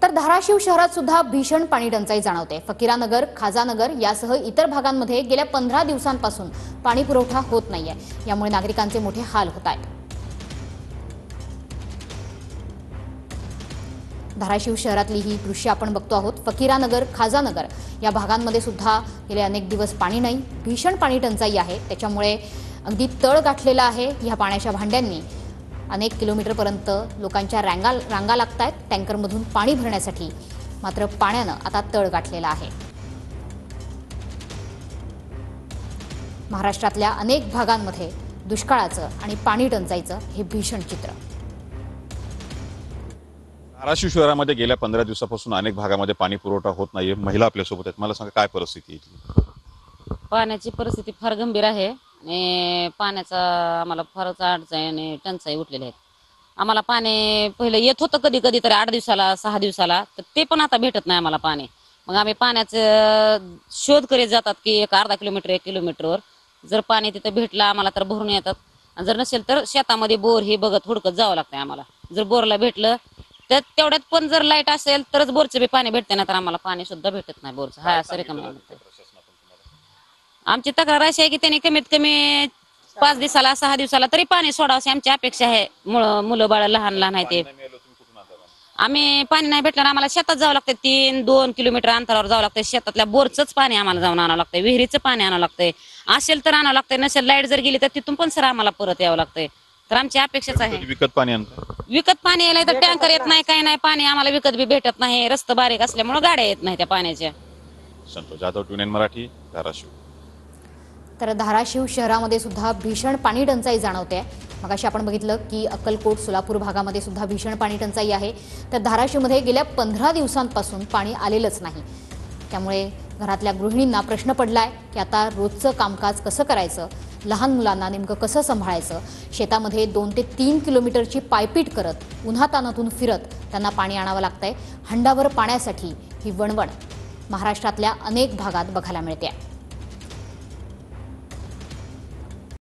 तर धाराशिव शहरात सुद्धा भीषण पाणी टंचाई जाणवते। फकीरानगर, खाजानगर यासह इतर भागांमध्ये गेल्या 15 दिवसांपासून पाणी पुरवठा होत नाहीये। यामुळे नागरिकांचे मोठे हाल होत आहेत। धाराशिव शहरातली ही दृश्य आपण बघतो आहोत। फकीरानगर, खाजानगर या भागांमध्ये सुद्धा गेले अनेक दिवस पाणी नाही, भीषण पाणी टंचाई आहे। त्याच्यामुळे अगदी तळ गाठलेला आहे। या पाण्याच्या भांड्यांनी अनेक किलोमीटरपर्यंत लोकांच्या रांगा लागतायत टँकरमधून पाणी भरण्यासाठी। मात्र पाण्यानं आता तळ गाठलेला आहे। महाराष्ट्रातल्या अनेक भागांमध्ये दुष्काळाचं आणि पाणी टंचाईचं हे भीषण चित्र। धाराशिव शहरामध्ये गेल्या 15 दिवसापासून अनेक भागामध्ये पाणी पुरवठा होत नाहीये। महिला आपल्यासोबत आहेत, मला सांगा काय परिस्थिती आहे? पाण्याची परिस्थिती फार गंभीर आहे आणि पाण्याचा आम्हाला फारच अडचण आणि टंचाई उठलेली आहे। आम्हाला पाणी पहिलं येत होतं कधी कधी तरी 8 दिवसाला 6 दिवसाला, तर ते पण आता भेटत नाही आम्हाला पाणी। मग आम्ही पाण्याचं शोध करीत जातात की एक अर्धा किलोमीटर 1 किलोमीटरवर जर पाणी तिथं भेटलं आम्हाला तर भरून येतात, आणि जर नसेल तर शेतामध्ये बोर हे बघत हुडकत जावं लागतंय आम्हाला। जर बोरला भेटलं तर तेवढ्यात पण जर लाईट असेल तरच बोरचं बी पाणी भेटते, ना तर आम्हाला पाणी सुद्धा भेटत नाही बोरचं। हा असं रिकाम आमची तक्रार अशी आहे की त्यांनी कमीत कमी 5 दिवसाला 6 दिवसाला तरी पाणी सोडावं अशी आमची अपेक्षा आहे। मुलं बाळ लहान लहान आहे ते आम्ही पाणी नाही भेटलं आम्हाला शेतात जावं लागतं, 3-2 किलोमीटर अंतरावर जावं लागतं। शेतातल्या बोरचंच पाणी आम्हाला जाऊन आणावं लागतंय, विहिरीचं पाणी आणावं लागतंय। असेल तर आणावं लागतंय, नसेल लाईट जर गेली तर तिथून पण सर आम्हाला परत यावं लागतंय। तर आमची अपेक्षाच आहे। विकत पाणी आणतं, विकत पाणी यायला तर टँकर येत नाही, काही नाही, पाणी आम्हाला विकत बी भेटत नाही। रस्ते बारीक असल्यामुळे गाड्या येत नाही त्या पाण्याच्या। Santosh Jadhav, tune in Marathi, Dharashiv. तर धाराशिव शहरामध्ये सुद्धा भीषण पाणी टंचाई जाणवते। मगाशी आपण बघितलं की अक्कलकोट, सोलापूर भागामध्ये सुद्धा भीषण पाणी टंचाई आहे। तर धाराशिवमध्ये गेल्या 15 दिवसांपासून पाणी आलेलंच नाही। त्यामुळे घरातल्या गृहिणींना प्रश्न पडलाय की आता रोजचं कामकाज कसं करायचं, लहान मुलांना नेमकं कसं सांभाळायचं। शेतामध्ये 2 ते 3 किलोमीटरची पायपीट करत उन्हातानातून फिरत त्यांना पाणी आणावं लागतंय। हंडावर पाण्यासाठी ही वणवण महाराष्ट्रातल्या अनेक भागात बघायला मिळते।